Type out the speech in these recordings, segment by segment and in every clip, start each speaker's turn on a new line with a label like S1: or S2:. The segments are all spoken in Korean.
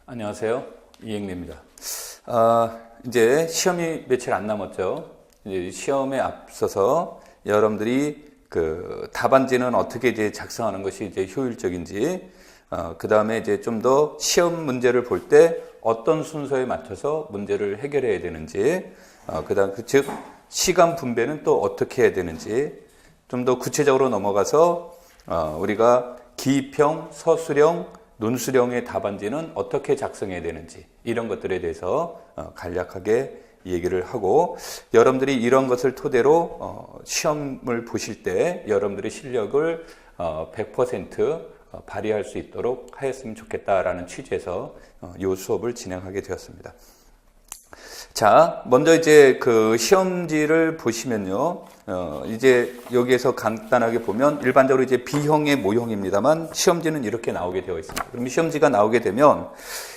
S1: 안녕하세요. 이행래입니다. 이제 시험이 며칠 안 남았죠. 이제 시험에 앞서서 여러분들이 그 답안지는 어떻게 이제 작성하는 것이 이제 효율적인지, 그 다음에 이제 좀 더 시험 문제를 볼 때 어떤 순서에 맞춰서 문제를 해결해야 되는지, 그 다음 즉 시간 분배는 또 어떻게 해야 되는지 좀 더 구체적으로 넘어가서 우리가 기입형, 서술형, 논술형의 답안지는 어떻게 작성해야 되는지 이런 것들에 대해서 간략하게 얘기를 하고, 여러분들이 이런 것을 토대로 시험을 보실 때 여러분들의 실력을 100% 발휘할 수 있도록 하였으면 좋겠다라는 취지에서 이 수업을 진행하게 되었습니다. 자, 먼저 이제 그 시험지를 보시면요, 이제 여기에서 간단하게 보면 일반적으로 이제 B형의 모형입니다만 시험지는 이렇게 나오게 되어 있습니다. 그럼 시험지가 나오게 되면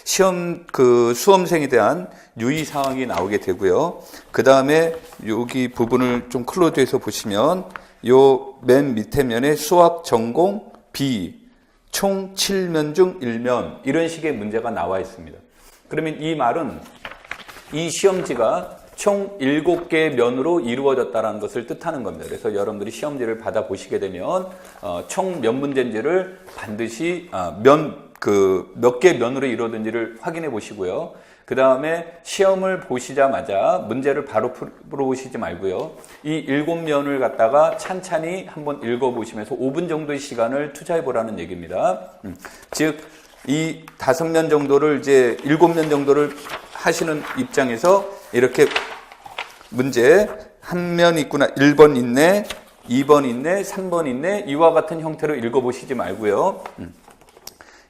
S1: 시험 그 수험생에 대한 유의 사항이 나오게 되고요. 그 다음에 여기 부분을 좀 클로즈해서 보시면 요 맨 밑에 면에 수학 전공 B 총 7면 중 1면 이런 식의 문제가 나와 있습니다. 그러면 이 말은 이 시험지가 총 7개의 면으로 이루어졌다는 것을 뜻하는 겁니다. 그래서 여러분들이 시험지를 받아보시게 되면 총 몇 문제인지를 반드시 몇 개 면으로 이루어졌는지를 확인해 보시고요. 그 다음에 시험을 보시자마자 문제를 바로 풀어보시지 말고요. 이 7면을 갖다가 찬찬히 한번 읽어보시면서 5분 정도의 시간을 투자해 보라는 얘기입니다. 즉, 이 5면 정도를 이제 7면 정도를 하시는 입장에서 이렇게 문제 한 면 있구나, 1번 있네, 2번 있네, 3번 있네, 이와 같은 형태로 읽어보시지 말고요.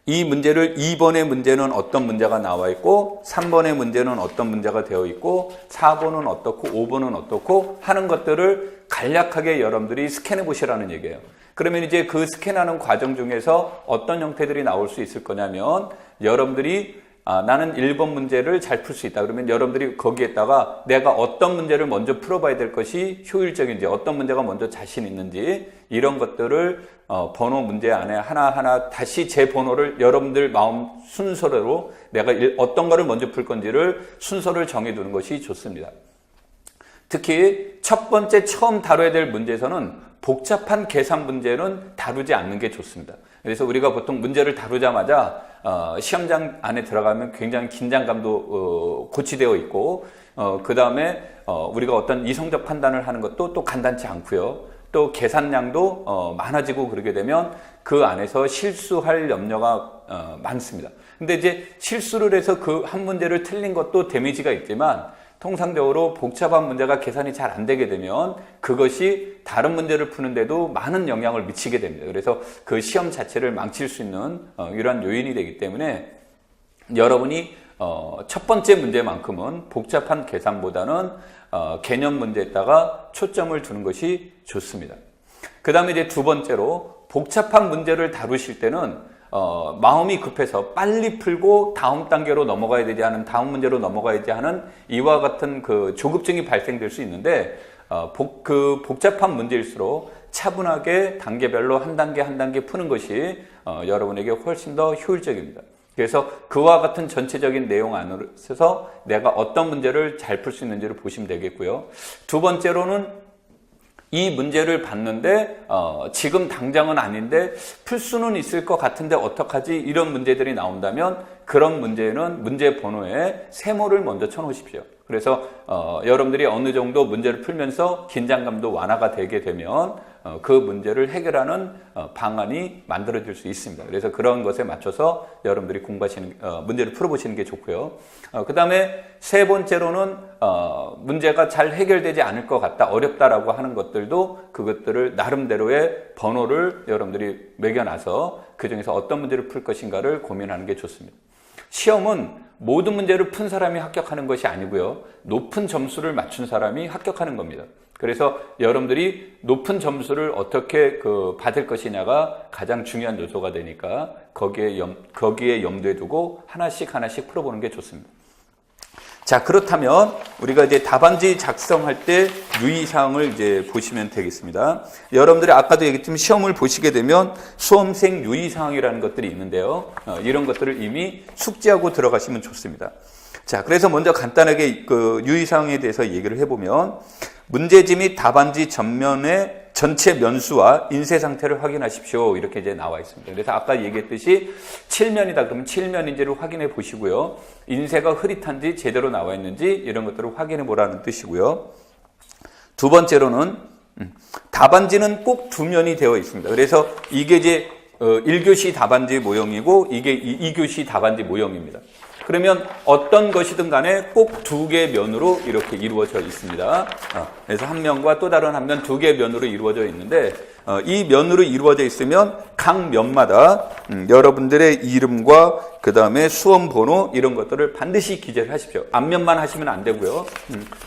S1: 이 문제를 2번의 문제는 어떤 문제가 나와 있고 3번의 문제는 어떤 문제가 되어 있고 4번은 어떻고 5번은 어떻고 하는 것들을 간략하게 여러분들이 스캔해 보시라는 얘기예요. 그러면 이제 그 스캔하는 과정 중에서 어떤 형태들이 나올 수 있을 거냐면, 여러분들이 나는 1번 문제를 잘 풀 수 있다. 그러면 여러분들이 거기에다가 내가 어떤 문제를 먼저 풀어봐야 될 것이 효율적인지, 어떤 문제가 먼저 자신 있는지, 이런 것들을 번호 문제 안에 하나하나 다시 제 번호를 여러분들 마음 순서대로 내가 어떤 거를 먼저 풀 건지를 순서를 정해두는 것이 좋습니다. 특히 첫 번째 처음 다뤄야 될 문제에서는 복잡한 계산 문제는 다루지 않는 게 좋습니다. 그래서 우리가 보통 문제를 다루자마자 시험장 안에 들어가면 굉장히 긴장감도 고취되어 있고, 그 다음에 우리가 어떤 이성적 판단을 하는 것도 또 간단치 않고요. 또 계산량도 많아지고 그러게 되면 그 안에서 실수할 염려가 많습니다. 근데 이제 실수를 해서 그 한 문제를 틀린 것도 데미지가 있지만, 통상적으로 복잡한 문제가 계산이 잘 안 되게 되면 그것이 다른 문제를 푸는데도 많은 영향을 미치게 됩니다. 그래서 그 시험 자체를 망칠 수 있는 이러한 요인이 되기 때문에 여러분이 첫 번째 문제만큼은 복잡한 계산보다는 개념 문제에다가 초점을 두는 것이 좋습니다. 그 다음에 이제 두 번째로, 복잡한 문제를 다루실 때는 마음이 급해서 빨리 풀고 다음 단계로 넘어가야 되지 않은, 다음 문제로 넘어가야지 하는 이와 같은 그 조급증이 발생될 수 있는데, 그 복잡한 문제일수록 차분하게 단계별로 한 단계 한 단계 푸는 것이 여러분에게 훨씬 더 효율적입니다. 그래서 그와 같은 전체적인 내용 안에서 내가 어떤 문제를 잘 풀 수 있는지를 보시면 되겠고요. 두 번째로는 이 문제를 봤는데 지금 당장은 아닌데 풀 수는 있을 것 같은데 어떡하지? 이런 문제들이 나온다면 그런 문제는 문제 번호에 세모를 먼저 쳐놓으십시오. 그래서 여러분들이 어느 정도 문제를 풀면서 긴장감도 완화가 되게 되면 그 문제를 해결하는 방안이 만들어질 수 있습니다. 그래서 그런 것에 맞춰서 여러분들이 문제를 풀어보시는 게 좋고요. 그 다음에 세 번째로는 문제가 잘 해결되지 않을 것 같다, 어렵다라고 하는 것들도 그것들을 나름대로의 번호를 여러분들이 매겨놔서 그 중에서 어떤 문제를 풀 것인가를 고민하는 게 좋습니다. 시험은 모든 문제를 푼 사람이 합격하는 것이 아니고요, 높은 점수를 맞춘 사람이 합격하는 겁니다. 그래서 여러분들이 높은 점수를 어떻게 받을 것이냐가 가장 중요한 요소가 되니까 거기에 염두에 두고 하나씩 풀어보는 게 좋습니다. 자, 그렇다면 우리가 이제 답안지 작성할 때 유의사항을 이제 보시면 되겠습니다. 여러분들이 아까도 얘기했지만 시험을 보시게 되면 수험생 유의사항이라는 것들이 있는데요. 이런 것들을 이미 숙지하고 들어가시면 좋습니다. 자, 그래서 먼저 간단하게 그 유의사항에 대해서 얘기를 해보면 문제지 및 답안지 전면의 전체 면수와 인쇄 상태를 확인하십시오. 이렇게 이제 나와 있습니다. 그래서 아까 얘기했듯이 7면이다 그러면 7면인지를 확인해 보시고요. 인쇄가 흐릿한지 제대로 나와 있는지 이런 것들을 확인해 보라는 뜻이고요. 두 번째로는 답안지는 꼭 2면이 되어 있습니다. 그래서 이게 이제 1교시 답안지 모형이고 이게 2교시 답안지 모형입니다. 그러면 어떤 것이든 간에 꼭 2개 면으로 이렇게 이루어져 있습니다. 그래서 한 면과 또 다른 한 면 2개 면으로 이루어져 있는데 이 면으로 이루어져 있으면 각 면마다 여러분들의 이름과 그 다음에 수험 번호 이런 것들을 반드시 기재를 하십시오. 앞면만 하시면 안 되고요.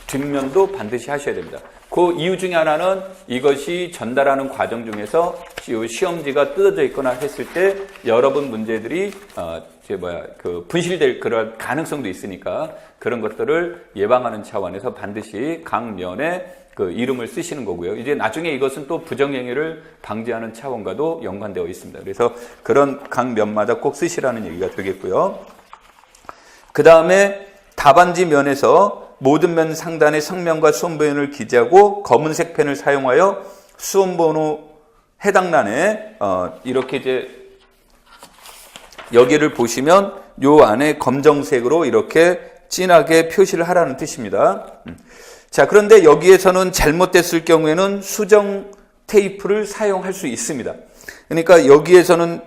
S1: 뒷면도 반드시 하셔야 됩니다. 그 이유 중에 하나는 이것이 전달하는 과정 중에서 시험지가 뜯어져 있거나 했을 때 여러분 문제들이 분실될 그런 가능성도 있으니까 그런 것들을 예방하는 차원에서 반드시 각 면에 그 이름을 쓰시는 거고요. 이제 나중에 이것은 또 부정행위를 방지하는 차원과도 연관되어 있습니다. 그래서 그런 각 면마다 꼭 쓰시라는 얘기가 되겠고요. 그 다음에 답안지 면에서 모든 면 상단에 성명과 수험번호를 기재하고 검은색 펜을 사용하여 수험번호 해당 란에 이렇게 이제 여기를 보시면 요 안에 검정색으로 이렇게 진하게 표시를 하라는 뜻입니다. 자, 그런데 여기에서는 잘못됐을 경우에는 수정 테이프를 사용할 수 있습니다. 그러니까 여기에서는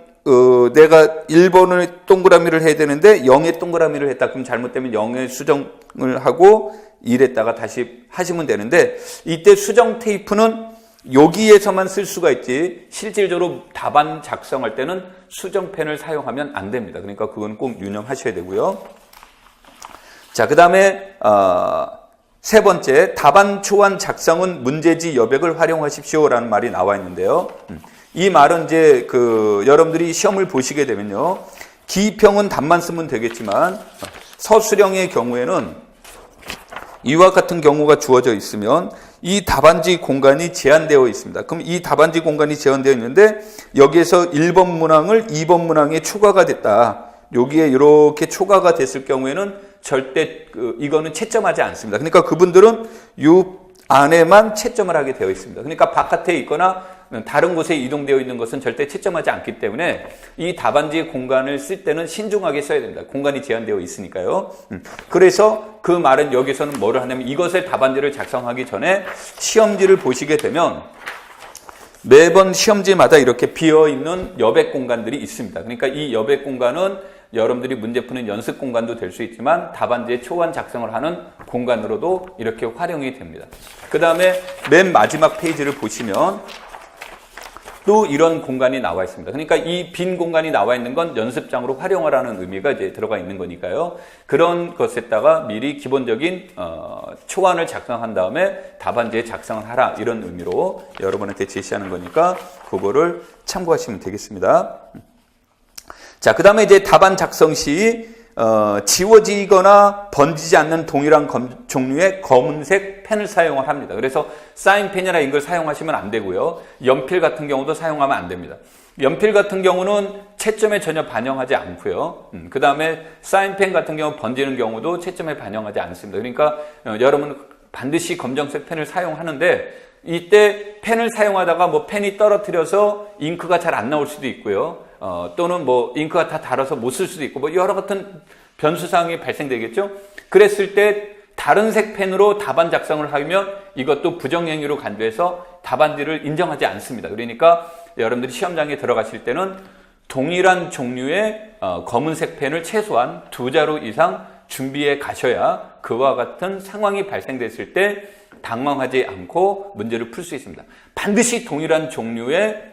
S1: 내가 1번을 동그라미를 해야 되는데 0의 동그라미를 했다. 그럼 잘못되면 0의 수정을 하고 1에다가 다시 하시면 되는데 이때 수정 테이프는 여기에서만 쓸 수가 있지 실질적으로 답안 작성할 때는 수정펜을 사용하면 안 됩니다. 그러니까 그건 꼭 유념하셔야 되고요. 자, 그 다음에 세 번째, 답안 초안 작성은 문제지 여백을 활용하십시오라는 말이 나와 있는데요. 이 말은 이제 여러분들이 시험을 보시게 되면요, 기평은 답만 쓰면 되겠지만 서술형의 경우에는 이와 같은 경우가 주어져 있으면 이 답안지 공간이 제한되어 있습니다. 그럼 이 답안지 공간이 제한되어 있는데 여기에서 1번 문항을 2번 문항에 초과가 됐다. 여기에 이렇게 초과가 됐을 경우에는 절대 이거는 채점하지 않습니다. 그러니까 그분들은 이 안에만 채점을 하게 되어 있습니다. 그러니까 바깥에 있거나 다른 곳에 이동되어 있는 것은 절대 채점하지 않기 때문에 이 답안지 공간을 쓸 때는 신중하게 써야 됩니다. 공간이 제한되어 있으니까요. 그래서 그 말은 여기서는 뭐를 하냐면 이것의 답안지를 작성하기 전에 시험지를 보시게 되면 매번 시험지마다 이렇게 비어있는 여백 공간들이 있습니다. 그러니까 이 여백 공간은 여러분들이 문제 푸는 연습 공간도 될 수 있지만 답안지의 초안 작성을 하는 공간으로도 이렇게 활용이 됩니다. 그 다음에 맨 마지막 페이지를 보시면 또 이런 공간이 나와 있습니다. 그러니까 이 빈 공간이 나와 있는 건 연습장으로 활용하라는 의미가 이제 들어가 있는 거니까요. 그런 것에다가 미리 기본적인 초안을 작성한 다음에 답안지에 작성을 하라 이런 의미로 여러분한테 제시하는 거니까 그거를 참고하시면 되겠습니다. 자, 그 다음에 이제 답안 작성 시 지워지거나 번지지 않는 동일한 종류의 검은색 펜을 사용을 합니다. 그래서 사인펜이나 이걸 사용하시면 안 되고요. 연필 같은 경우도 사용하면 안 됩니다. 연필 같은 경우는 채점에 전혀 반영하지 않고요. 그 다음에 사인펜 같은 경우 번지는 경우도 채점에 반영하지 않습니다. 그러니까 여러분 반드시 검정색 펜을 사용하는데 이때 펜을 사용하다가 뭐 펜이 떨어뜨려서 잉크가 잘 안 나올 수도 있고요. 또는 뭐 잉크가 다 닳아서 못 쓸 수도 있고 뭐 여러 같은 변수사항이 발생되겠죠. 그랬을 때 다른 색 펜으로 답안 작성을 하면 이것도 부정행위로 간주해서 답안지를 인정하지 않습니다. 그러니까 여러분들이 시험장에 들어가실 때는 동일한 종류의 검은색 펜을 최소한 2자루 이상 준비해 가셔야 그와 같은 상황이 발생됐을 때 당황하지 않고 문제를 풀 수 있습니다. 반드시 동일한 종류의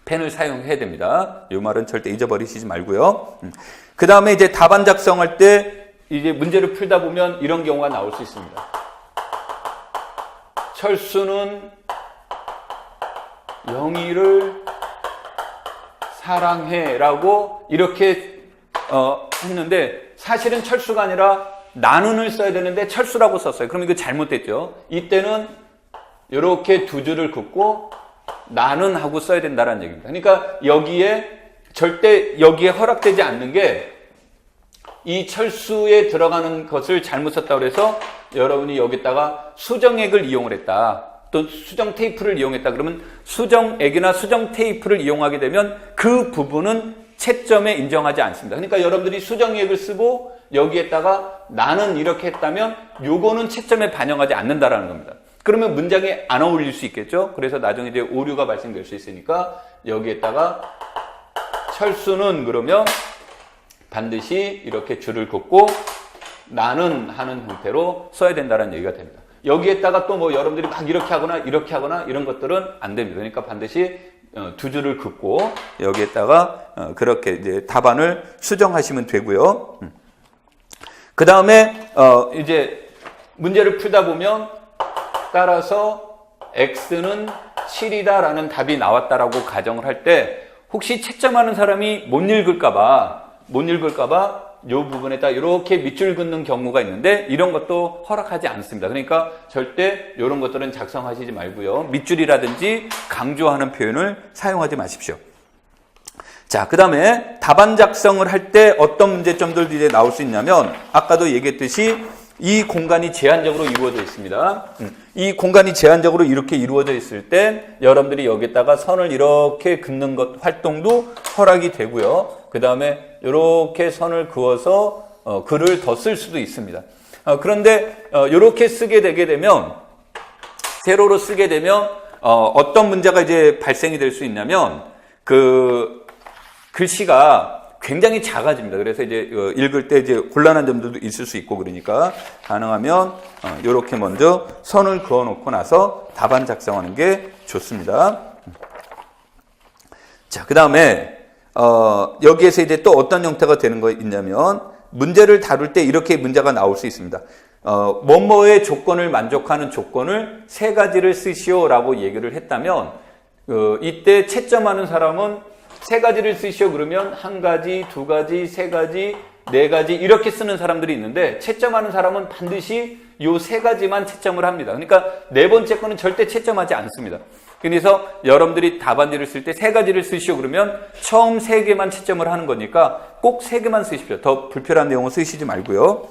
S1: 펜을 사용해야 됩니다. 이 말은 절대 잊어버리시지 말고요. 그 다음에 이제 답안 작성할 때 이제 문제를 풀다 보면 이런 경우가 나올 수 있습니다. 철수는 영희를 사랑해 라고 이렇게 했는데 사실은 철수가 아니라 나눈을 써야 되는데 철수라고 썼어요. 그럼 이거 잘못됐죠. 이때는 이렇게 두 줄을 긋고 나는 하고 써야 된다는 얘기입니다. 그러니까 절대 여기에 허락되지 않는 게 이 철수에 들어가는 것을 잘못 썼다고 해서 여러분이 여기다가 수정액을 이용을 했다. 또 수정 테이프를 이용했다. 그러면 수정액이나 수정 테이프를 이용하게 되면 그 부분은 채점에 인정하지 않습니다. 그러니까 여러분들이 수정액을 쓰고 여기에다가 나는 이렇게 했다면 요거는 채점에 반영하지 않는다라는 겁니다. 그러면 문장에 안 어울릴 수 있겠죠. 그래서 나중에 이제 오류가 발생될 수 있으니까 여기에다가 철수는 그러면 반드시 이렇게 줄을 긋고 나는 하는 형태로 써야 된다는 얘기가 됩니다. 여기에다가 또 뭐 여러분들이 막 이렇게 하거나 이런 것들은 안 됩니다. 그러니까 반드시 두 줄을 긋고 여기에다가 그렇게 이제 답안을 수정하시면 되고요. 그 다음에 이제 문제를 풀다 보면 따라서 x는 7이다라는 답이 나왔다라고 가정을 할 때 혹시 채점하는 사람이 못 읽을까봐 이 부분에다 이렇게 밑줄 긋는 경우가 있는데 이런 것도 허락하지 않습니다. 그러니까 절대 이런 것들은 작성하시지 말고요. 밑줄이라든지 강조하는 표현을 사용하지 마십시오. 자, 그 다음에 답안 작성을 할 때 어떤 문제점들이 이제 나올 수 있냐면 아까도 얘기했듯이 이 공간이 제한적으로 이루어져 있습니다. 이 공간이 제한적으로 이렇게 이루어져 있을 때 여러분들이 여기다가 선을 이렇게 긋는 것 활동도 허락이 되고요. 그 다음에 이렇게 선을 그어서 글을 더 쓸 수도 있습니다. 그런데 이렇게 쓰게 되게 되면 세로로 쓰게 되면 어떤 문제가 이제 발생이 될 수 있냐면 그 글씨가 굉장히 작아집니다. 그래서 이제 읽을 때 이제 곤란한 점들도 있을 수 있고 그러니까 가능하면 이렇게 먼저 선을 그어 놓고 나서 답안 작성하는 게 좋습니다. 자, 그 다음에 여기에서 이제 또 어떤 형태가 되는 거 있냐면 문제를 다룰 때 이렇게 문제가 나올 수 있습니다. 뭐뭐의 조건을 만족하는 조건을 세 가지를 쓰시오라고 얘기를 했다면 이때 채점하는 사람은 세 가지를 쓰시오 그러면 한 가지, 두 가지, 세 가지, 네 가지 이렇게 쓰는 사람들이 있는데 채점하는 사람은 반드시 요 세 가지만 채점을 합니다. 그러니까 네 번째 거는 절대 채점하지 않습니다. 그래서 여러분들이 답안지를 쓸 때 세 가지를 쓰시오 그러면 처음 세 개만 채점을 하는 거니까 꼭 세 개만 쓰십시오. 더 불필요한 내용은 쓰시지 말고요.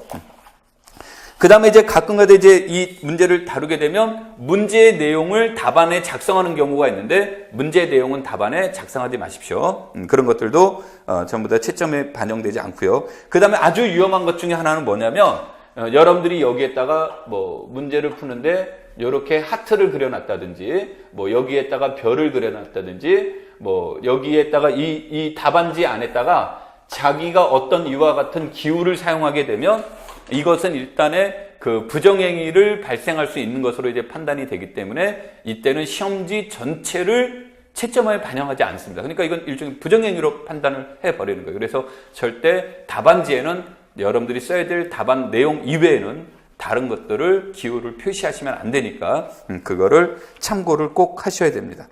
S1: 그 다음에 이제 가끔가다 이제 이 문제를 다루게 되면 문제의 내용을 답안에 작성하는 경우가 있는데 문제의 내용은 답안에 작성하지 마십시오. 그런 것들도 전부 다 채점에 반영되지 않고요. 그 다음에 아주 위험한 것 중에 하나는 뭐냐면 여러분들이 여기에다가 뭐 문제를 푸는데 이렇게 하트를 그려놨다든지 뭐 여기에다가 별을 그려놨다든지 뭐 여기에다가 이 답안지 안에다가 자기가 어떤 이와 같은 기호를 사용하게 되면 이것은 일단의 그 부정행위를 발생할 수 있는 것으로 이제 판단이 되기 때문에 이때는 시험지 전체를 채점에 반영하지 않습니다. 그러니까 이건 일종의 부정행위로 판단을 해버리는 거예요. 그래서 절대 답안지에는 여러분들이 써야 될 답안 내용 이외에는 다른 것들을 기호를 표시하시면 안 되니까 그거를 참고를 꼭 하셔야 됩니다.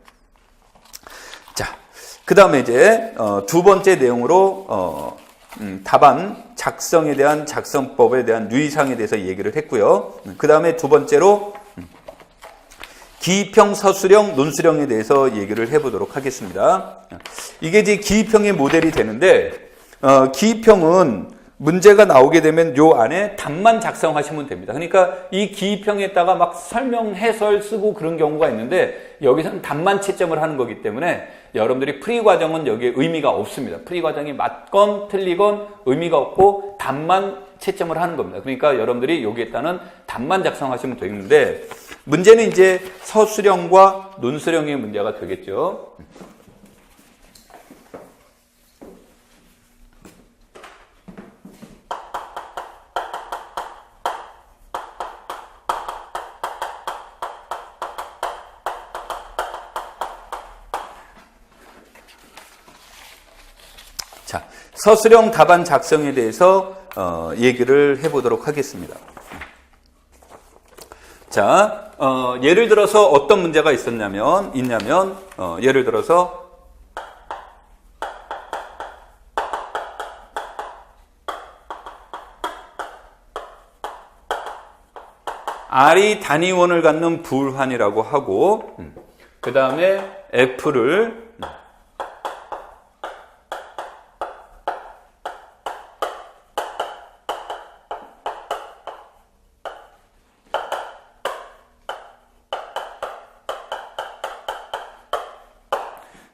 S1: 자, 그 다음에 이제 두 번째 내용으로 답안 작성에 대한 작성법에 대한 유의사항에 대해서 얘기를 했고요. 그 다음에 두 번째로 기입형, 서술형, 논술형에 대해서 얘기를 해보도록 하겠습니다. 이게 이제 기입형의 모델이 되는데 기입형은 문제가 나오게 되면 요 안에 답만 작성하시면 됩니다. 그러니까 이 기입형에다가 막 설명, 해설 쓰고 그런 경우가 있는데 여기서는 답만 채점을 하는 거기 때문에 여러분들이 풀이 과정은 여기에 의미가 없습니다. 풀이 과정이 맞건 틀리건 의미가 없고 답만 채점을 하는 겁니다. 그러니까 여러분들이 여기에다는 답만 작성하시면 되는데 문제는 이제 서술형과 논술형의 문제가 되겠죠. 자, 서술형 답안 작성에 대해서 얘기를 해보도록 하겠습니다. 자, 예를 들어서 어떤 문제가 있냐면 예를 들어서 R이 단위원을 갖는 불환이라고 하고, 그 다음에 F를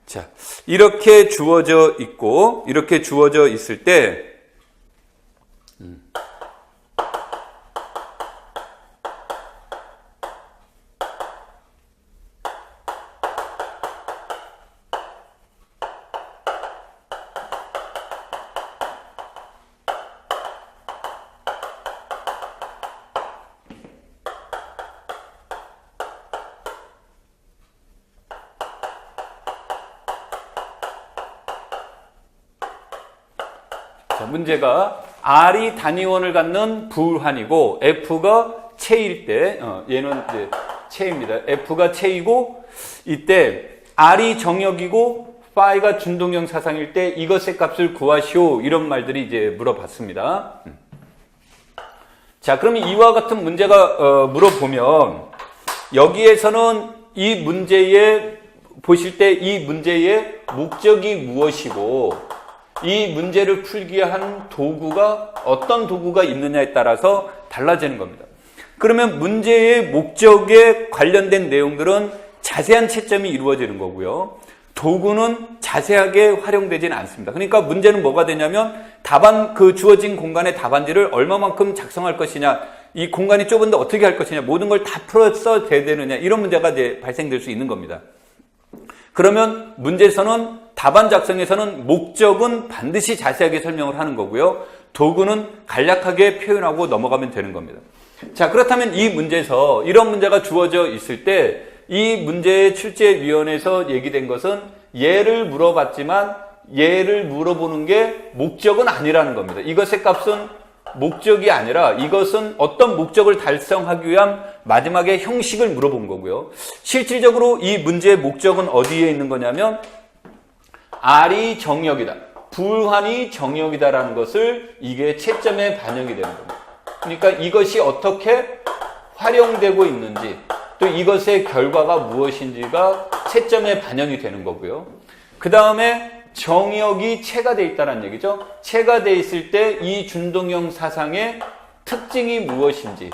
S1: 자, 이렇게 주어져 있고, 이렇게 주어져 있을 때, 자, 문제가 R이 단위원을 갖는 불환이고 F가 체일 때, 얘는 이제 체입니다. F가 체이고, 이때 R이 정역이고 파이가 준동형 사상일 때 이것의 값을 구하시오. 이런 말들이 이제 물어봤습니다. 자, 그러면 이와 같은 문제가 물어보면 여기에서는 이 문제에 보실 때 이 문제의 목적이 무엇이고 이 문제를 풀기 위한 도구가 어떤 도구가 있느냐에 따라서 달라지는 겁니다. 그러면 문제의 목적에 관련된 내용들은 자세한 채점이 이루어지는 거고요. 도구는 자세하게 활용되지는 않습니다. 그러니까 문제는 뭐가 되냐면 그 주어진 공간의 답안지를 얼마만큼 작성할 것이냐, 이 공간이 좁은데 어떻게 할 것이냐, 모든 걸 다 풀어서 돼야 되느냐, 이런 문제가 이제 발생될 수 있는 겁니다. 그러면 문제에서는 답안 작성에서는 목적은 반드시 자세하게 설명을 하는 거고요. 도구는 간략하게 표현하고 넘어가면 되는 겁니다. 자, 그렇다면 이 문제에서 이런 문제가 주어져 있을 때 이 문제의 출제위원회에서 얘기된 것은 얘를 물어봤지만 얘를 물어보는 게 목적은 아니라는 겁니다. 이것의 값은 목적이 아니라 이것은 어떤 목적을 달성하기 위한 마지막에 형식을 물어본 거고요. 실질적으로 이 문제의 목적은 어디에 있는 거냐면 R이 정역이다, 불환이 정역이다라는 것을 이게 채점에 반영이 되는 겁니다. 그러니까 이것이 어떻게 활용되고 있는지 또 이것의 결과가 무엇인지가 채점에 반영이 되는 거고요. 그 다음에 정역이 체가 돼 있다는 얘기죠. 체가 돼 있을 때 이 준동형 사상의 특징이 무엇인지,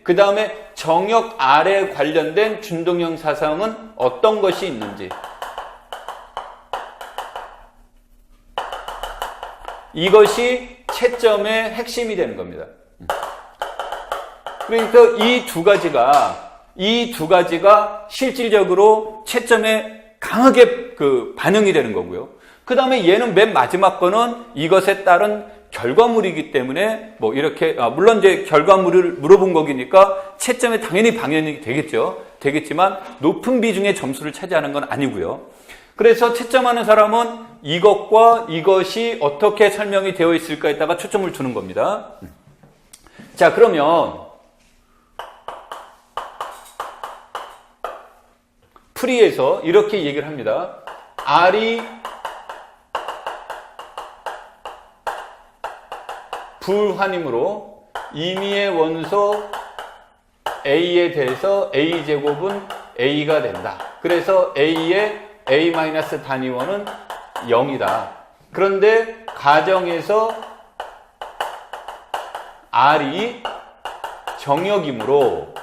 S1: 그 다음에 정역 R에 관련된 준동형 사상은 어떤 것이 있는지, 이것이 채점의 핵심이 되는 겁니다. 그러니까 이 두 가지가 실질적으로 채점에 강하게 반영이 되는 거고요. 그 다음에 얘는 맨 마지막 거는 이것에 따른 결과물이기 때문에 뭐 이렇게 물론 이제 결과물을 물어본 거기니까 채점에 당연히 반영이 되겠지만 높은 비중의 점수를 차지하는 건 아니고요. 그래서 채점하는 사람은 이것과 이것이 어떻게 설명이 되어 있을까에다가 초점을 두는 겁니다. 자, 그러면 풀이에서 이렇게 얘기를 합니다. R이 불환이므로 임의의 원소 A에 대해서 A제곱은 A가 된다. 그래서 A의 A-단위원은 0이다. 그런데 가정에서 R이 정역이므로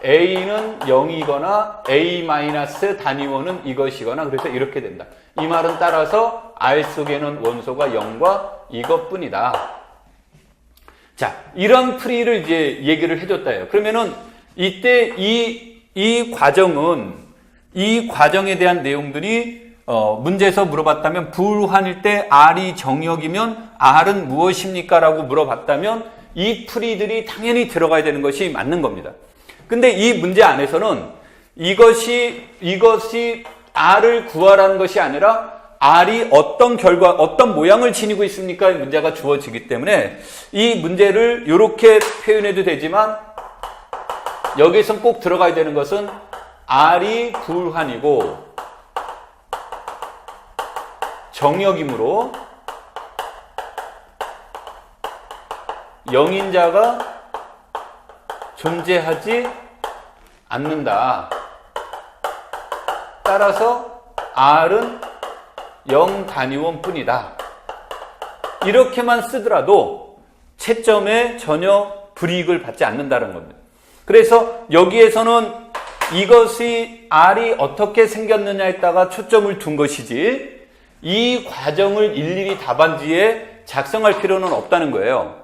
S1: A는 0이거나 A-단위원은 이것이거나 그래서 이렇게 된다. 이 말은 따라서 R 속에는 원소가 0과 이것뿐이다. 자, 이런 풀이를 이제 얘기를 해줬다요. 그러면은 이때 이 과정에 대한 내용들이 문제에서 물어봤다면 불환일 때 R이 정역이면 R은 무엇입니까? 라고 물어봤다면 이 풀이들이 당연히 들어가야 되는 것이 맞는 겁니다. 근데 이 문제 안에서는 이것이 R을 구하라는 것이 아니라 R이 어떤 모양을 지니고 있습니까? 문제가 주어지기 때문에 이 문제를 이렇게 표현해도 되지만 여기서 꼭 들어가야 되는 것은 R이 불환이고 정역이므로 영인자가 존재하지 않는다. 따라서 R은 0단위원 뿐이다. 이렇게만 쓰더라도 채점에 전혀 불이익을 받지 않는다는 겁니다. 그래서 여기에서는 이것이 R이 어떻게 생겼느냐에다가 초점을 둔 것이지 이 과정을 일일이 답안지에 작성할 필요는 없다는 거예요.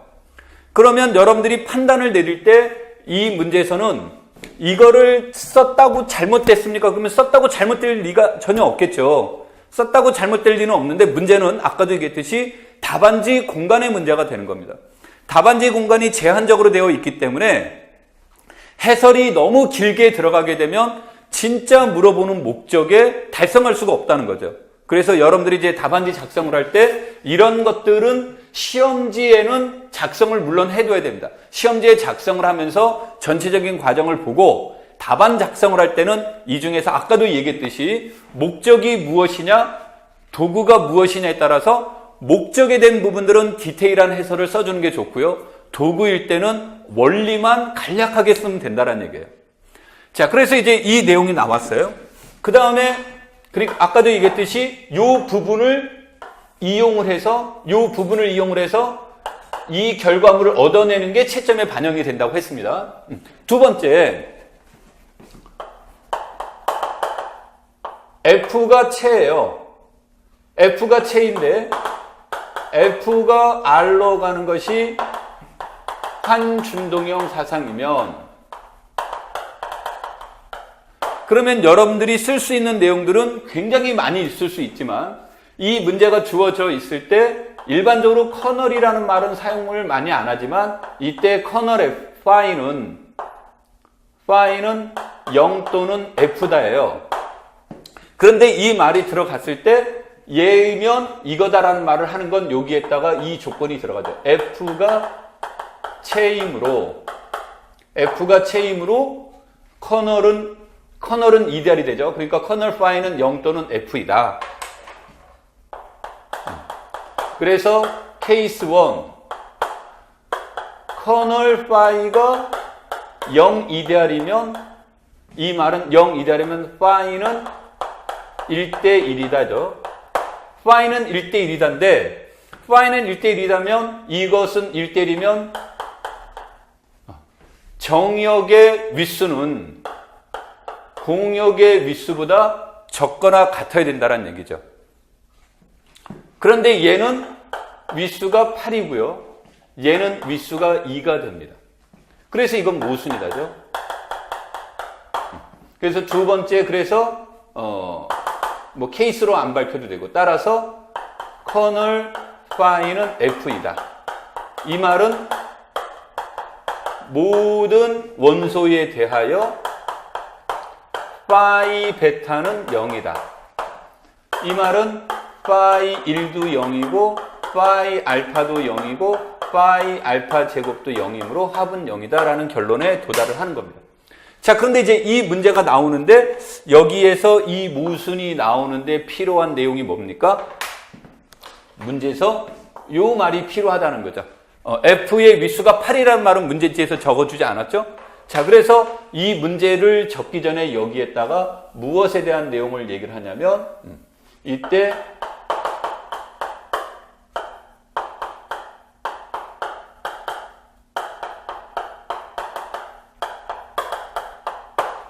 S1: 그러면 여러분들이 판단을 내릴 때 이 문제에서는 이거를 썼다고 잘못됐습니까? 그러면 썼다고 잘못될 리가 전혀 없겠죠. 썼다고 잘못될 리는 없는데 문제는 아까도 얘기했듯이 답안지 공간의 문제가 되는 겁니다. 답안지 공간이 제한적으로 되어 있기 때문에 해설이 너무 길게 들어가게 되면 진짜 물어보는 목적에 달성할 수가 없다는 거죠. 그래서 여러분들이 이제 답안지 작성을 할 때 이런 것들은 시험지에는 작성을 물론 해둬야 됩니다. 시험지에 작성을 하면서 전체적인 과정을 보고 답안 작성을 할 때는 이 중에서 아까도 얘기했듯이 목적이 무엇이냐, 도구가 무엇이냐에 따라서 목적에 대한 부분들은 디테일한 해설을 써주는 게 좋고요. 도구일 때는 원리만 간략하게 쓰면 된다는 얘기예요. 자, 그래서 이제 이 내용이 나왔어요. 그 다음에 그리고 아까도 얘기했듯이 이 부분을 이용을 해서 이 결과물을 얻어내는 게 채점에 반영이 된다고 했습니다. 두 번째, F가 채예요. F가 채인데 F가 R로 가는 것이 한준동형 사상이면 그러면 여러분들이 쓸 수 있는 내용들은 굉장히 많이 있을 수 있지만 이 문제가 주어져 있을 때 일반적으로 커널이라는 말은 사용을 많이 안 하지만 이때 커널의 파이는 0 또는 F다예요. 그런데 이 말이 들어갔을 때 얘면 이거다라는 말을 하는 건 여기에다가 이 조건이 들어가죠. F가 채이므로 커널은 이데알이 되죠. 그러니까 커널 파이는 0 또는 F이다. 그래서 케이스 1 커널 파이가 0 이데알이면 이 말은 0 이데알이면 파이는 1대1이다죠. 파이는 1대1이다인데 파이는 1대1이다면 이것은 1대1이면 정역의 윗수는 공역의 윗수보다 적거나 같아야 된다는 얘기죠. 그런데 얘는 윗수가 8이고요. 얘는 윗수가 2가 됩니다. 그래서 이건 모순이다죠. 그래서 두 번째, 그래서 뭐 케이스로 안 밝혀도 되고 따라서 커널 파이는 F이다. 이 말은 모든 원소에 대하여 파이 베타는 0이다. 이 말은 파이 1도 0이고 파이 알파도 0이고 파이 알파 제곱도 0이므로 합은 0이다 라는 결론에 도달을 하는 겁니다. 자, 그런데 이제 이 문제가 나오는데 여기에서 이 모순이 나오는데 필요한 내용이 뭡니까? 문제에서 요 말이 필요하다는 거죠. F의 윗수가 8이라는 말은 문제지에서 적어주지 않았죠? 자, 그래서 이 문제를 적기 전에 여기에다가 무엇에 대한 내용을 얘기를 하냐면 이때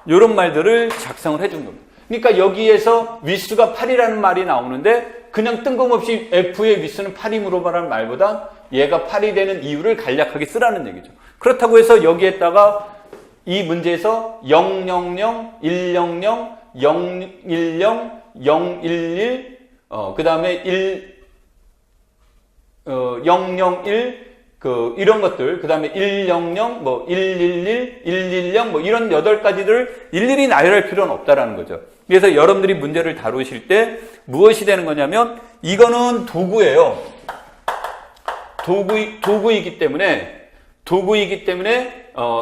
S1: 이런 말들을 작성을 해준 겁니다. 그러니까 여기에서 윗수가 8이라는 말이 나오는데 그냥 뜬금없이 F의 윗수는 8이므로 말하는 말보다 얘가 8이 되는 이유를 간략하게 쓰라는 얘기죠. 그렇다고 해서 여기에다가 이 문제에서 000, 100, 010, 011, 그 다음에 001, 이런 것들, 그 다음에 100, 뭐, 111, 110, 뭐, 이런 8가지를 일일이 나열할 필요는 없다라는 거죠. 그래서 여러분들이 문제를 다루실 때 무엇이 되는 거냐면, 이거는 도구예요. 도구이기 때문에,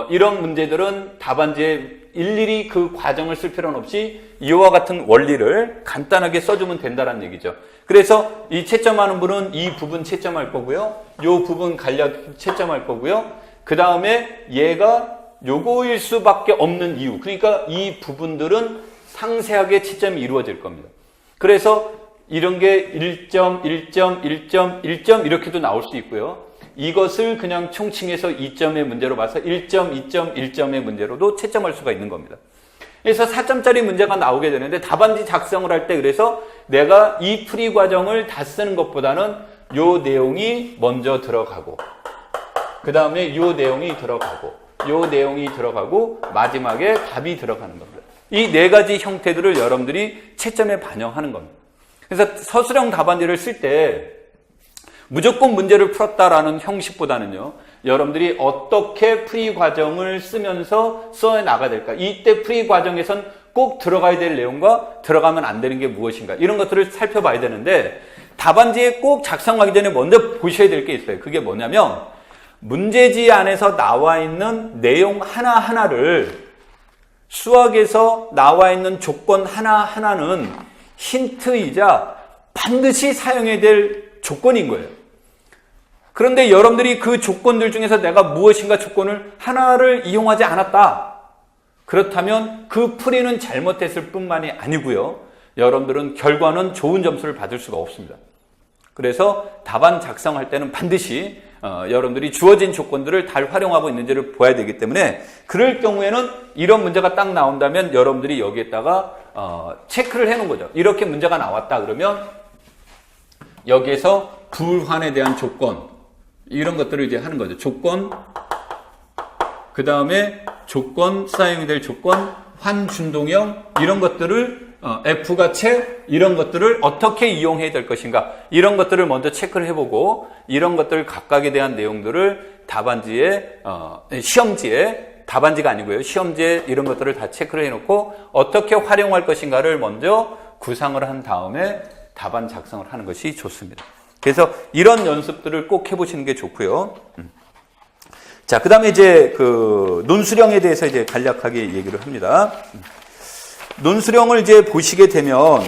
S1: 이런 문제들은 답안지에 일일이 그 과정을 쓸 필요는 없이 이와 같은 원리를 간단하게 써주면 된다는 얘기죠. 그래서 이 채점하는 분은 이 부분 채점할 거고요. 이 부분 간략 채점할 거고요. 그 다음에 얘가 요거일 수밖에 없는 이유. 그러니까 이 부분들은 상세하게 채점이 이루어질 겁니다. 그래서 이런 게 1점, 1점, 1점, 1점 이렇게도 나올 수 있고요. 이것을 그냥 총칭해서 2점의 문제로 봐서 1점, 2점, 1점의 문제로도 채점할 수가 있는 겁니다. 그래서 4점짜리 문제가 나오게 되는데 답안지 작성을 할 때 그래서 내가 이 풀이 과정을 다 쓰는 것보다는 요 내용이 먼저 들어가고 그 다음에 요 내용이 들어가고 요 내용이 들어가고 마지막에 답이 들어가는 겁니다. 이 네 가지 형태들을 여러분들이 채점에 반영하는 겁니다. 그래서 서술형 답안지를 쓸 때 무조건 문제를 풀었다라는 형식보다는요, 여러분들이 어떻게 풀이 과정을 쓰면서 써 나가야 될까? 이때 풀이 과정에선 꼭 들어가야 될 내용과 들어가면 안 되는 게 무엇인가? 이런 것들을 살펴봐야 되는데 답안지에 꼭 작성하기 전에 먼저 보셔야 될 게 있어요. 그게 뭐냐면 문제지 안에서 나와 있는 내용 하나하나를 수학에서 나와 있는 조건 하나하나는 힌트이자 반드시 사용해야 될 조건인 거예요. 그런데 여러분들이 그 조건들 중에서 내가 무엇인가 조건을 하나를 이용하지 않았다. 그렇다면 그 풀이는 잘못했을 뿐만이 아니고요. 여러분들은 결과는 좋은 점수를 받을 수가 없습니다. 그래서 답안 작성할 때는 반드시 여러분들이 주어진 조건들을 잘 활용하고 있는지를 봐야 되기 때문에 그럴 경우에는 이런 문제가 딱 나온다면 여러분들이 여기에다가 체크를 해놓은 거죠. 이렇게 문제가 나왔다 그러면 여기에서 불환에 대한 조건 이런 것들을 이제 하는 거죠. 조건, 그 다음에 조건, 사용이 될 조건, 환준동형 이런 것들을 F가채 이런 것들을 어떻게 이용해야 될 것인가 이런 것들을 먼저 체크를 해보고 이런 것들 각각에 대한 내용들을 답안지에 시험지에 답안지가 아니고요. 시험지에 이런 것들을 다 체크를 해놓고 어떻게 활용할 것인가를 먼저 구상을 한 다음에 답안 작성을 하는 것이 좋습니다. 그래서 이런 연습들을 꼭 해보시는 게 좋고요. 자, 그 다음에 이제 그 논술형에 대해서 이제 간략하게 얘기를 합니다. 논술형을 이제 보시게 되면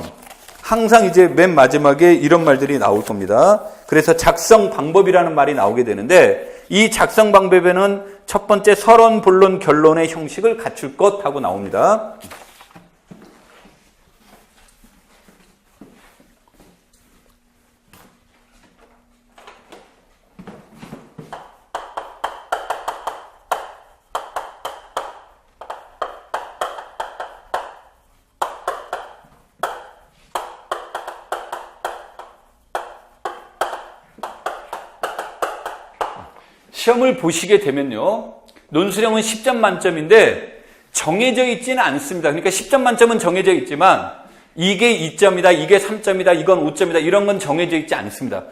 S1: 항상 이제 맨 마지막에 이런 말들이 나올 겁니다. 그래서 작성 방법이라는 말이 나오게 되는데 이 작성 방법에는 첫 번째 서론, 본론, 결론의 형식을 갖출 것 하고 나옵니다. 시험을 보시게 되면요. 논술형은 10점 만점인데 정해져 있지는 않습니다. 그러니까 10점 만점은 정해져 있지만 이게 2점이다, 이게 3점이다, 이건 5점이다 이런 건 정해져 있지 않습니다.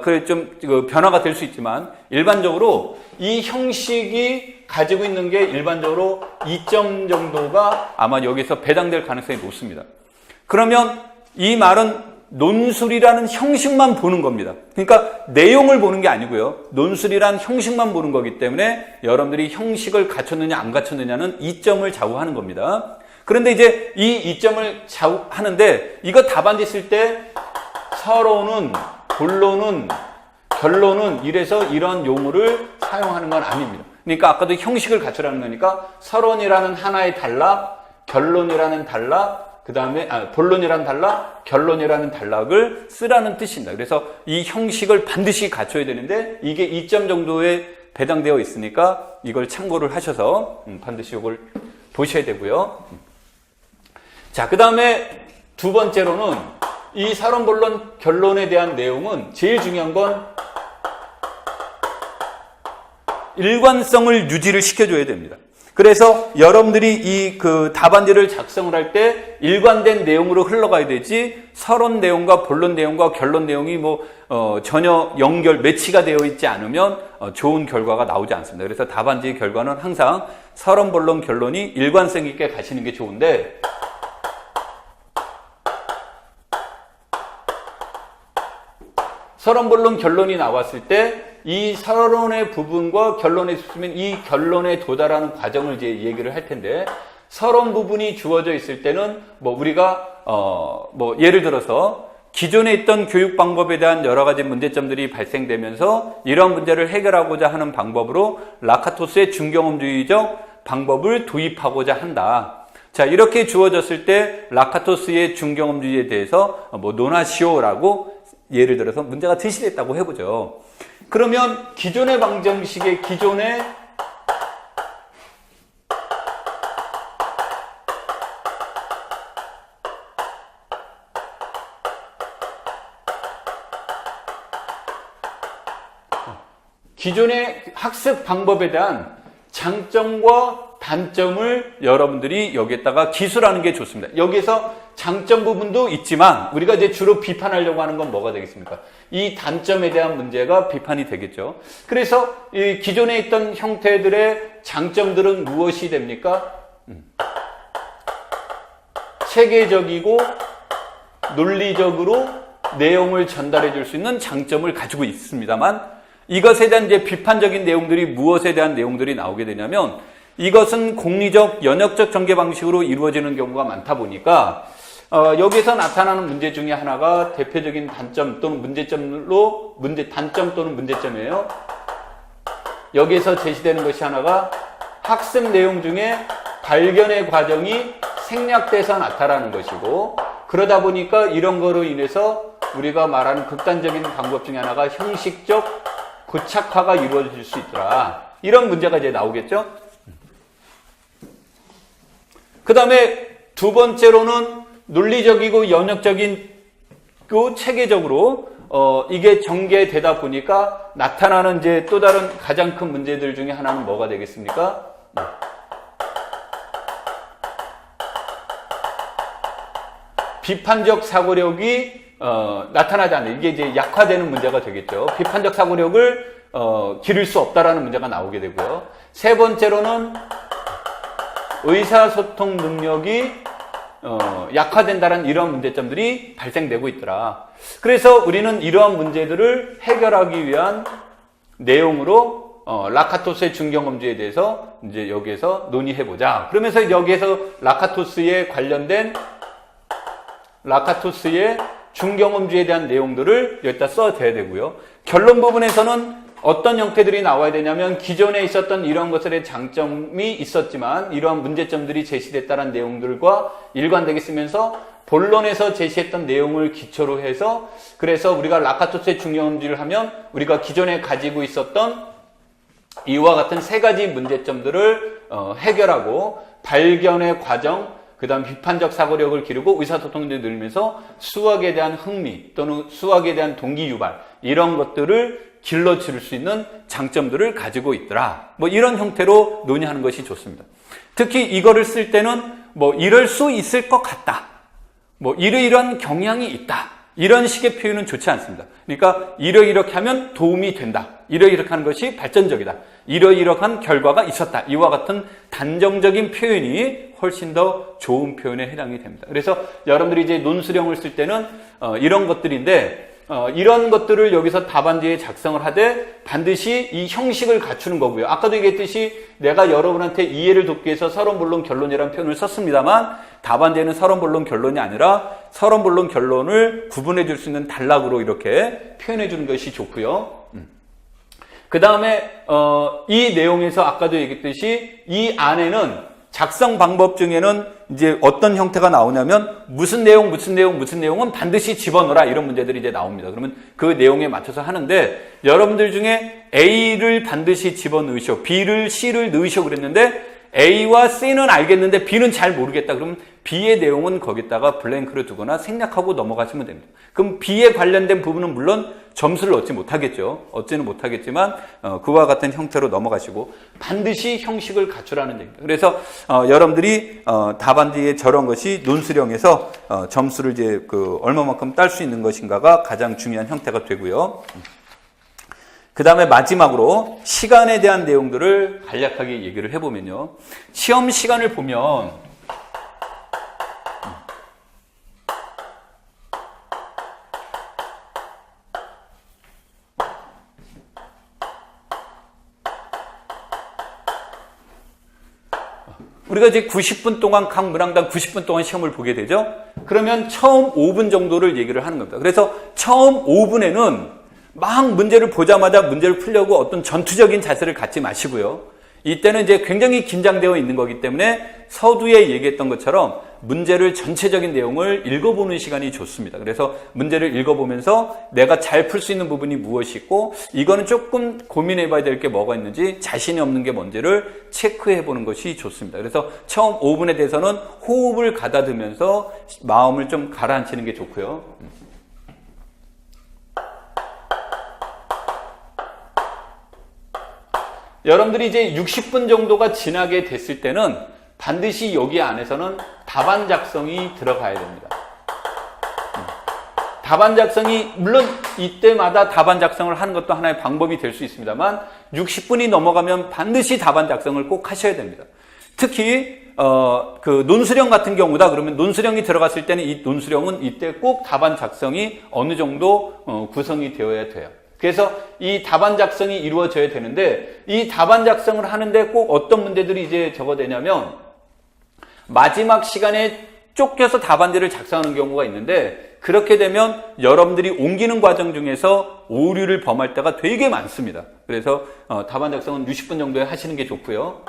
S1: 그래 좀 변화가 될 수 있지만 일반적으로 이 형식이 가지고 있는 게 일반적으로 2점 정도가 아마 여기서 배당될 가능성이 높습니다. 그러면 이 말은 논술이라는 형식만 보는 겁니다. 그러니까 내용을 보는 게 아니고요. 논술이라는 형식만 보는 거기 때문에 여러분들이 형식을 갖췄느냐 안 갖췄느냐는 2점을 좌우하는 겁니다. 그런데 이제 이 2점을 좌우하는데 이거 답안지 쓸 때 서론은, 본론은, 결론은 이래서 이런 용어를 사용하는 건 아닙니다. 그러니까 아까도 형식을 갖추라는 거니까 서론이라는 하나의 단락, 결론이라는 단락, 그 다음에 본론이라는 단락, 결론이라는 단락을 쓰라는 뜻입니다. 그래서 이 형식을 반드시 갖춰야 되는데 이게 2점 정도에 배당되어 있으니까 이걸 참고를 하셔서 반드시 이걸 보셔야 되고요. 자, 그 다음에 두 번째로는 이 서론, 본론, 결론에 대한 내용은 제일 중요한 건 일관성을 유지를 시켜줘야 됩니다. 그래서 여러분들이 이 그 답안지를 작성을 할 때 일관된 내용으로 흘러가야 되지 서론 내용과 본론 내용과 결론 내용이 전혀 연결, 매치가 되어 있지 않으면 좋은 결과가 나오지 않습니다. 그래서 답안지의 결과는 항상 서론, 본론, 결론이 일관성 있게 가시는 게 좋은데 서론, 본론, 결론이 나왔을 때 이 서론의 부분과 결론에 있으면 이 결론에 도달하는 과정을 이제 얘기를 할 텐데 서론 부분이 주어져 있을 때는 뭐 우리가 예를 들어서 기존에 있던 교육 방법에 대한 여러 가지 문제점들이 발생되면서 이런 문제를 해결하고자 하는 방법으로 라카토스의 중경험주의적 방법을 도입하고자 한다. 자, 이렇게 주어졌을 때 라카토스의 중경험주의에 대해서 논하시오라고 예를 들어서 문제가 제시됐다고 해보죠. 그러면 기존의 방정식의 기존의 학습 방법에 대한 장점과 단점을 여러분들이 여기에다가 기술하는 게 좋습니다. 여기서 장점 부분도 있지만 우리가 이제 주로 비판하려고 하는 건 뭐가 되겠습니까? 이 단점에 대한 문제가 비판이 되겠죠. 그래서 이 기존에 있던 형태들의 장점들은 무엇이 됩니까? 체계적이고 논리적으로 내용을 전달해 줄 수 있는 장점을 가지고 있습니다만 이것에 대한 이제 비판적인 내용들이 무엇에 대한 내용들이 나오게 되냐면 이것은 공리적, 연역적 전개 방식으로 이루어지는 경우가 많다 보니까 여기서 나타나는 문제 중에 하나가 대표적인 단점 또는 단점 또는 문제점이에요. 여기에서 제시되는 것이 하나가 학습 내용 중에 발견의 과정이 생략돼서 나타나는 것이고 그러다 보니까 이런 거로 인해서 우리가 말하는 극단적인 방법 중에 하나가 형식적 고착화가 이루어질 수 있더라. 이런 문제가 이제 나오겠죠? 그 다음에 두 번째로는 논리적이고 연역적이고 체계적으로 이게 전개되다 보니까 나타나는 이제 또 다른 가장 큰 문제들 중에 하나는 뭐가 되겠습니까? 비판적 사고력이 나타나지 않는 이게 이제 약화되는 문제가 되겠죠. 비판적 사고력을 기를 수 없다라는 문제가 나오게 되고요. 세 번째로는 의사소통 능력이 약화된다는 이런 문제점들이 발생되고 있더라. 그래서 우리는 이러한 문제들을 해결하기 위한 내용으로 라카토스의 중경험주의에 대해서 이제 여기에서 논의해보자. 그러면서 여기에서 라카토스에 관련된 라카토스의 중경험주의에 대한 내용들을 여기다 써줘야 되고요. 결론 부분에서는 어떤 형태들이 나와야 되냐면 기존에 있었던 이런 것들의 장점이 있었지만 이러한 문제점들이 제시됐다는 내용들과 일관되게 쓰면서 본론에서 제시했던 내용을 기초로 해서 그래서 우리가 라카토스의 중경험주의를 하면 우리가 기존에 가지고 있었던 이와 같은 세 가지 문제점들을 해결하고 발견의 과정 그 다음 비판적 사고력을 기르고 의사소통을 늘면서 수학에 대한 흥미 또는 수학에 대한 동기 유발 이런 것들을 길러줄 수 있는 장점들을 가지고 있더라. 이런 형태로 논의하는 것이 좋습니다. 특히 이거를 쓸 때는 이럴 수 있을 것 같다. 이러이러한 경향이 있다. 이런 식의 표현은 좋지 않습니다. 그러니까 이렇게 하면 도움이 된다. 이렇게 하는 것이 발전적이다. 이러이러한 결과가 있었다. 이와 같은 단정적인 표현이 훨씬 더 좋은 표현에 해당이 됩니다. 그래서 여러분들이 이제 논수령을 쓸 때는 이런 것들인데 이런 것들을 여기서 답안지에 작성을 하되 반드시 이 형식을 갖추는 거고요. 아까도 얘기했듯이 내가 여러분한테 이해를 돕기 위해서 서론, 본론, 결론이라는 표현을 썼습니다만 답안지에는 서론, 본론, 결론이 아니라 서론, 본론, 결론을 구분해 줄 수 있는 단락으로 이렇게 표현해 주는 것이 좋고요. 그 다음에 이 내용에서 아까도 얘기했듯이 이 안에는 작성 방법 중에는 이제 어떤 형태가 나오냐면 무슨 내용은 반드시 집어넣어라 이런 문제들이 이제 나옵니다. 그러면 그 내용에 맞춰서 하는데 여러분들 중에 A를 반드시 집어넣으시오. B를 C를 넣으시오 그랬는데 A와 C는 알겠는데 B는 잘 모르겠다. 그러면 B의 내용은 거기다가 블랭크를 두거나 생략하고 넘어가시면 됩니다. 그럼 B에 관련된 부분은 물론 점수를 얻지 못하겠죠. 얻지는 못하겠지만 그와 같은 형태로 넘어가시고 반드시 형식을 갖추라는 얘기입니다. 그래서 여러분들이 답안지에 저런 것이 논수령에서 점수를 이제 얼마만큼 딸 수 있는 것인가가 가장 중요한 형태가 되고요. 그 다음에 마지막으로 시간에 대한 내용들을 간략하게 얘기를 해보면요. 시험 시간을 보면 우리가 이제 90분 동안 각 문항당 90분 동안 시험을 보게 되죠. 그러면 처음 5분 정도를 얘기를 하는 겁니다. 그래서 처음 5분에는 막 문제를 보자마자 문제를 풀려고 어떤 전투적인 자세를 갖지 마시고요. 이때는 이제 굉장히 긴장되어 있는 거기 때문에 서두에 얘기했던 것처럼 문제를 전체적인 내용을 읽어보는 시간이 좋습니다. 그래서 문제를 읽어보면서 내가 잘 풀 수 있는 부분이 무엇이 있고 이거는 조금 고민해 봐야 될 게 뭐가 있는지 자신이 없는 게 뭔지를 체크해 보는 것이 좋습니다. 그래서 처음 5분에 대해서는 호흡을 가다듬으면서 마음을 좀 가라앉히는 게 좋고요. 여러분들이 이제 60분 정도가 지나게 됐을 때는 반드시 여기 안에서는 답안 작성이 들어가야 됩니다. 답안 작성이 물론 이때마다 답안 작성을 하는 것도 하나의 방법이 될 수 있습니다만 60분이 넘어가면 반드시 답안 작성을 꼭 하셔야 됩니다. 특히 그 논수령 같은 경우다 그러면 논수령이 들어갔을 때는 이 논수령은 이때 꼭 답안 작성이 어느 정도 구성이 되어야 돼요. 그래서 이 답안 작성이 이루어져야 되는데 이 답안 작성을 하는데 꼭 어떤 문제들이 이제 적어되냐면 마지막 시간에 쫓겨서 답안지를 작성하는 경우가 있는데 그렇게 되면 여러분들이 옮기는 과정 중에서 오류를 범할 때가 되게 많습니다. 그래서 답안 작성은 60분 정도에 하시는 게 좋고요.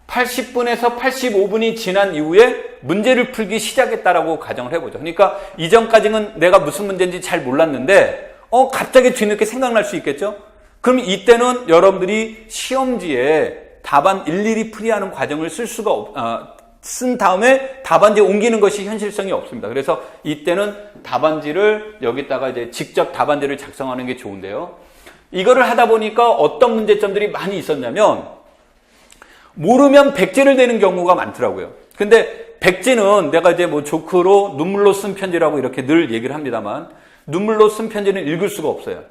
S1: 80분에서 85분이 지난 이후에 문제를 풀기 시작했다라고 가정을 해보죠. 그러니까 이전까지는 내가 무슨 문제인지 잘 몰랐는데 갑자기 뒤늦게 생각날 수 있겠죠? 그럼 이때는 여러분들이 시험지에 답안 일일이 풀이하는 과정을 쓴 다음에 답안지에 옮기는 것이 현실성이 없습니다. 그래서 이때는 답안지를 여기다가 이제 직접 답안지를 작성하는 게 좋은데요. 이거를 하다 보니까 어떤 문제점들이 많이 있었냐면 모르면 백지를 내는 경우가 많더라고요. 근데 백지는 내가 이제 뭐 조크로 눈물로 쓴 편지라고 이렇게 늘 얘기를 합니다만 눈물로 쓴 편지는 읽을 수가 없어요.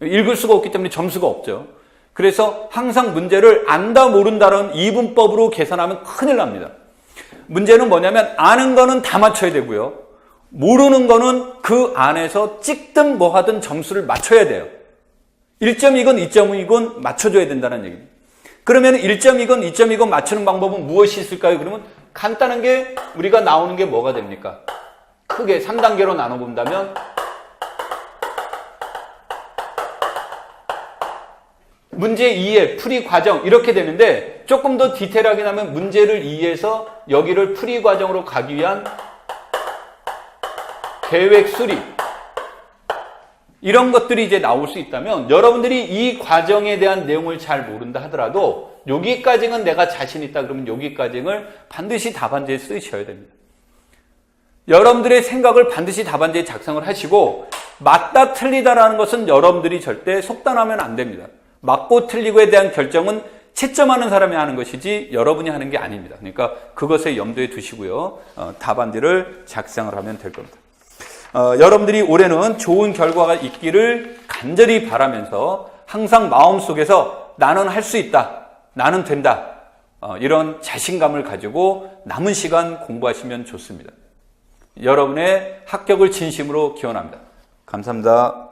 S1: 읽을 수가 없기 때문에 점수가 없죠. 그래서 항상 문제를 안다 모른다는 이분법으로 계산하면 큰일 납니다. 문제는 뭐냐면 아는 거는 다 맞춰야 되고요. 모르는 거는 그 안에서 찍든 뭐 하든 점수를 맞춰야 돼요. 1점이건 2점이건 맞춰줘야 된다는 얘기입니다. 그러면 1점이건 2점이건 맞추는 방법은 무엇이 있을까요? 그러면 간단한 게 우리가 나오는 게 뭐가 됩니까? 크게 3단계로 나눠본다면 문제 이해, 풀이 과정 이렇게 되는데 조금 더 디테일하게 하면 문제를 이해해서 여기를 풀이 과정으로 가기 위한 계획 수립 이런 것들이 이제 나올 수 있다면 여러분들이 이 과정에 대한 내용을 잘 모른다 하더라도 여기까지는 내가 자신 있다 그러면 여기까지는 반드시 답안지에 쓰셔야 됩니다. 여러분들의 생각을 반드시 답안지에 작성을 하시고 맞다 틀리다라는 것은 여러분들이 절대 속단하면 안 됩니다. 맞고 틀리고에 대한 결정은 채점하는 사람이 하는 것이지 여러분이 하는 게 아닙니다. 그러니까 그것을 염두에 두시고요. 답안지를 작성을 하면 될 겁니다. 여러분들이 올해는 좋은 결과가 있기를 간절히 바라면서 항상 마음속에서 나는 할 수 있다. 나는 된다. 이런 자신감을 가지고 남은 시간 공부하시면 좋습니다. 여러분의 합격을 진심으로 기원합니다. 감사합니다.